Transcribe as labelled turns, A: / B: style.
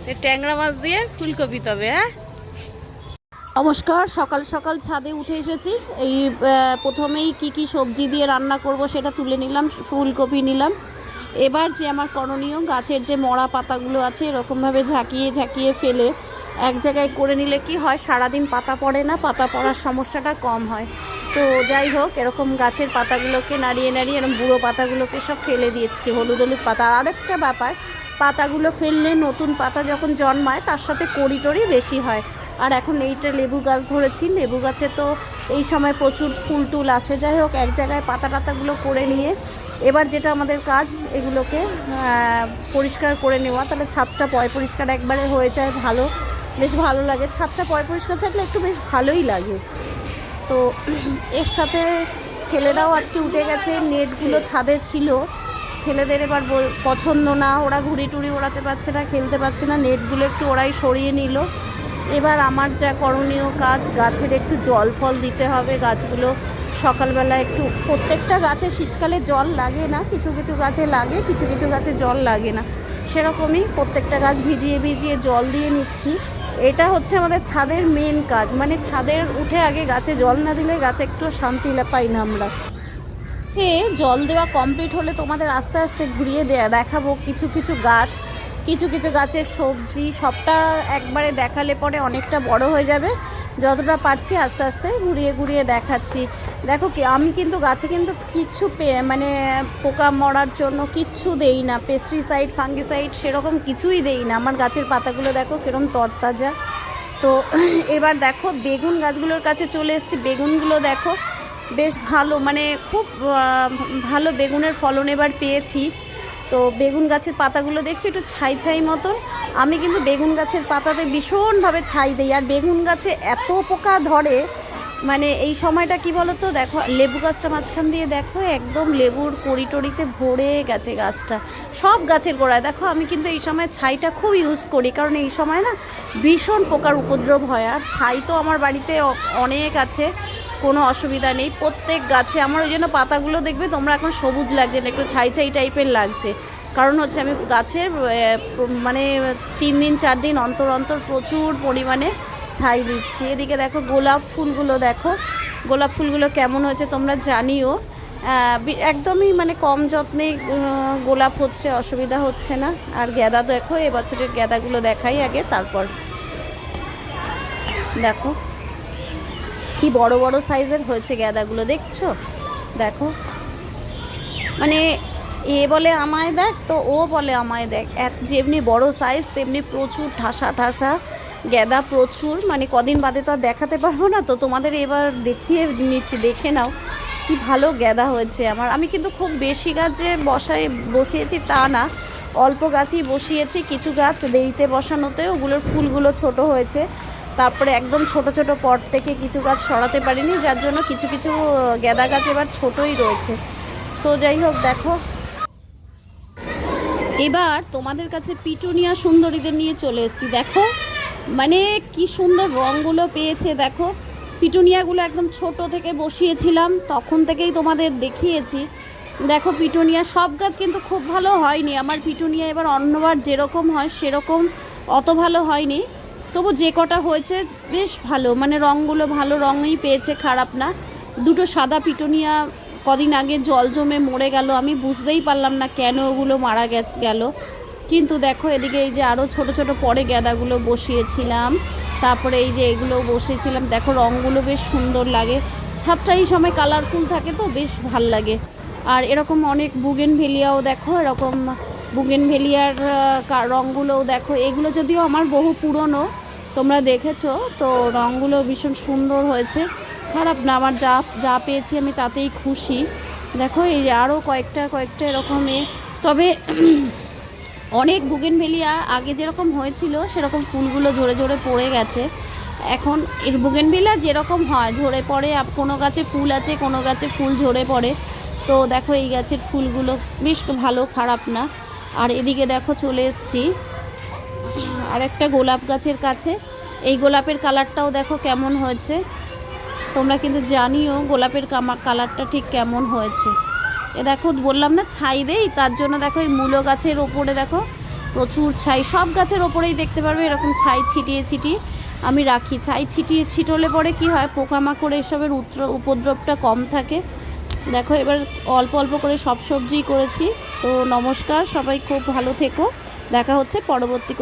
A: সে ট্যাংরা মাছ দিয়ে ফুলকপি তবে। হ্যাঁ, নমস্কার। সকাল সকাল ছাদে উঠে এসেছি। এই প্রথমেই কি সবজি দিয়ে রান্না করব সেটা তুলে নিলাম। ফুলকপি নিলাম। এবার যে আমার করণীয়, গাছের যে মরা পাতাগুলো আছে এরকমভাবে ঝাঁকিয়ে ঝাঁকিয়ে ফেলে এক জায়গায় করে নিলে কি হয়, সারাদিন পাতা পড়ে না, পাতা পড়ার সমস্যাটা কম হয়। তো যাই হোক, এরকম গাছের পাতাগুলোকে নাড়িয়ে নাড়িয়ে এরকম বুড়ো পাতাগুলোকে সব ফেলে দিচ্ছি, হলুদ হলুদ পাতা। আর আরেকটা ব্যাপার, পাতাগুলো ফেললে নতুন পাতা যখন জন্মায় তার সাথে কড়ি টড়ি বেশি হয়। আর এখন এইটা লেবু গাছ ধরেছি, লেবু গাছে তো এই সময় প্রচুর ফুল টুল আসে। যাই হোক, এক জায়গায় পাতা টাতাগুলো করে নিয়ে এবার যেটা আমাদের কাজ, এগুলোকে পরিষ্কার করে নেওয়া। তাহলে ছাদটা পয় পরিষ্কার একবারে হয়ে যায়, ভালো, বেশ ভালো লাগে। ছাদটা পয় পরিষ্কার থাকলে একটু বেশ ভালোই লাগে। তো এর সাথে ছেলেরাও আজকে উঠে গেছে। নেটগুলো ছাদে ছিল, ছেলেদের এবার পছন্দ না, ওরা ঘুড়ি টুড়ি ওড়াতে পারছে না, খেলতে পারছে না, নেটগুলো একটু ওরাই সরিয়ে নিল। এবার আমার যা করণীয় কাজ, গাছের একটু জল ফল দিতে হবে। গাছগুলো সকালবেলা একটু, প্রত্যেকটা গাছে শীতকালে জল লাগে না, কিছু কিছু গাছে লাগে, কিছু কিছু গাছে জল লাগে না, সেরকমই প্রত্যেকটা গাছ ভিজিয়ে ভিজিয়ে জল দিয়ে নিচ্ছি। এটা হচ্ছে আমাদের ছাদের মেন কাজ। মানে ছাদের উঠে আগে গাছে জল না দিলে গাছে একটু শান্তি পাই না আমরা। জল দেওয়া কমপ্লিট হলে তোমাদের আস্তে আস্তে ঘুরিয়ে দেখাবো কিছু কিছু গাছ, কিছু কিছু গাছের সবজি। সবটা একবারে দেখালে পরে অনেকটা বড় হয়ে যাবে। যতটা পারছি আস্তে আস্তে ঘুরিয়ে ঘুরিয়ে দেখাচ্ছি। দেখো কি, আমি কিন্তু গাছে কিন্তু কিচ্ছু মানে পোকা মরার জন্য কিচ্ছু দেই না, পেস্টিসাইড ফাঙ্গিসাইড সেরকম কিছুই দেই না। আমার গাছের পাতাগুলো দেখো কিরম তরতাজা। তো এবার দেখো বেগুন গাছগুলোর কাছে চলে এসেছি। বেগুনগুলো দেখো বেশ ভালো, মানে খুব ভালো বেগুনের ফলন এবার পেয়েছি। তো বেগুন গাছের পাতাগুলো দেখছি একটু ছাই ছাই মতন। আমি কিন্তু বেগুন গাছের পাতাতে ভীষণভাবে ছাই দিই। আর বেগুন গাছে এত পোকা ধরে, মানে এই সময়টা কি বলো তো, দেখো লেবু গাছটা মাঝখান দিয়ে দেখো একদম লেবুর কড়ি টড়িতে ভরে গেছে গাছটা, সব গাছের গোড়ায়। দেখো আমি কিন্তু এই সময় ছাইটা খুব ইউজ করি, কারণ এই সময় না ভীষণ পোকার উপদ্রব হয়। আর ছাই তো আমার বাড়িতে অনেক আছে, কোনো অসুবিধা নেই। প্রত্যেক গাছে আমার, ওই জন্য পাতাগুলো দেখবে তোমরা এখন সবুজ লাগছে না, একটু ছাই ছাই টাইপের লাগছে। কারণ হচ্ছে আমি গাছের মানে 3 দিন 4 দিন অন্তর অন্তর প্রচুর পরিমাণে ছাই দিচ্ছি। এদিকে দেখো গোলাপ ফুলগুলো, দেখো গোলাপ ফুলগুলো কেমন হয়েছে তোমরা জানিও। একদমই মানে কম যত্নে গোলাপ হচ্ছে, অসুবিধা হচ্ছে না। আর গ্যাদা দেখো, এবছরের গ্যাদাগুলো দেখাই আগে, তারপর দেখো কি বড় বড় সাইজের হয়েছে গ্যাদাগুলো, দেখছো? দেখো মানে এ বলে আমায় দেখ, তো ও বলে আমায় দেখ। যেমনি বড় সাইজ তেমনি প্রচুর ঠাসা ঠাসা গ্যাদা, প্রচুর। মানে কদিন বাদে তো আর দেখাতে পারবো না, তো তোমাদের এবার দেখিয়ে নিচ্ছি, দেখে নাও কি ভালো গ্যাদা হয়েছে আমার। আমি কিন্তু খুব বেশি গাছে বসিয়েছি তা না, অল্প গাছই বসিয়েছি। কিছু গাছ দেরিতে বসানোতে ওগুলোর ফুলগুলো ছোট হয়েছে, তারপরে একদম ছোট ছোট পট থেকে কিছু গাছ সরাতে পারিনি, যার জন্য কিছু কিছু গ্যাদা গাছ এবার ছোটই রয়েছে। তো যাই হোক, দেখো এবার তোমাদের কাছে পিটুনিয়া সুন্দরীদের নিয়ে চলে এসেছি। দেখো মানে কি সুন্দর রঙগুলো পেয়েছে। দেখো পিটুনিয়াগুলো একদম ছোট থেকে বসিয়েছিলাম, তখন থেকেই তোমাদের দেখিয়েছি। দেখো পিটুনিয়া, সব গাছ কিন্তু খুব ভালো হয়নি আমার পিটুনিয়া। এবার অন্যবার যেরকম হয় সেরকম অত ভালো হয়নি, তবু যে কটা হয়েছে বেশ ভালো, মানে রঙগুলো ভালো রঙই পেয়েছে, খারাপ না। দুটো সাদা পিটুনিয়া কদিন আগে জল জমে মরে গেল, আমি বুঝতেই পারলাম না কেন ওগুলো মারা গেল। কিন্তু দেখো এদিকে এই যে আরও ছোট ছোট পরে গ্যাদাগুলো বসিয়েছিলাম, তারপরে এই যে এগুলো বসিয়েছিলাম। দেখো রঙগুলো বেশ সুন্দর লাগে, ছাদটা এই সময় কালারফুল থাকে তো বেশ ভাল লাগে। আর এরকম অনেক বুগেনভেলিয়াও দেখো, এরকম বুগেনভেলিয়ার রঙগুলোও দেখো। এগুলো যদিও আমার বহু পুরনো, তোমরা দেখেছো তো, রঙগুলো ভীষণ সুন্দর হয়েছে, খারাপ না। আমার যা পেয়েছি আমি তাতেই খুশি। দেখো এই আরও কয়েকটা এরকমই, তবে অনেক বুগেনভেলিয়া আগে যেরকম হয়েছিল সেরকম ফুলগুলো ঝরে ঝরে পড়ে গেছে। এখন এর বুগেনভেলিয়া যেরকম হয় ঝরে পড়ে, কোনো গাছে ফুল আছে কোনো গাছে ফুল ঝরে পড়ে। তো দেখো এই গাছের ফুলগুলো বেশ ভালো, খারাপ না। আর এদিকে দেখো চলে এসেছি আর একটা গোলাপ গাছের কাছে। এই গোলাপের কালারটাও দেখো কেমন হয়েছে, তোমরা কিন্তু জানিও গোলাপের কালারটা ঠিক কেমন হয়েছে। এ দেখো বললাম না ছাই দেই, তার জন্য দেখো এই মূলো গাছের ওপরে দেখো প্রচুর ছাই, সব গাছের ওপরেই দেখতে পারবে এরকম ছাই ছিটিয়ে ছিটিয়ে আমি রাখি। ছাই ছিটলে পরে কি হয়, পোকামাকড় এসবের উপদ্রবটা কম থাকে। দেখো এবার অল্প অল্প করে সব সবজিই করেছি। তো নমস্কার, সবাই খুব ভালো থেকো, দেখা হচ্ছে পরবর্তী কোনো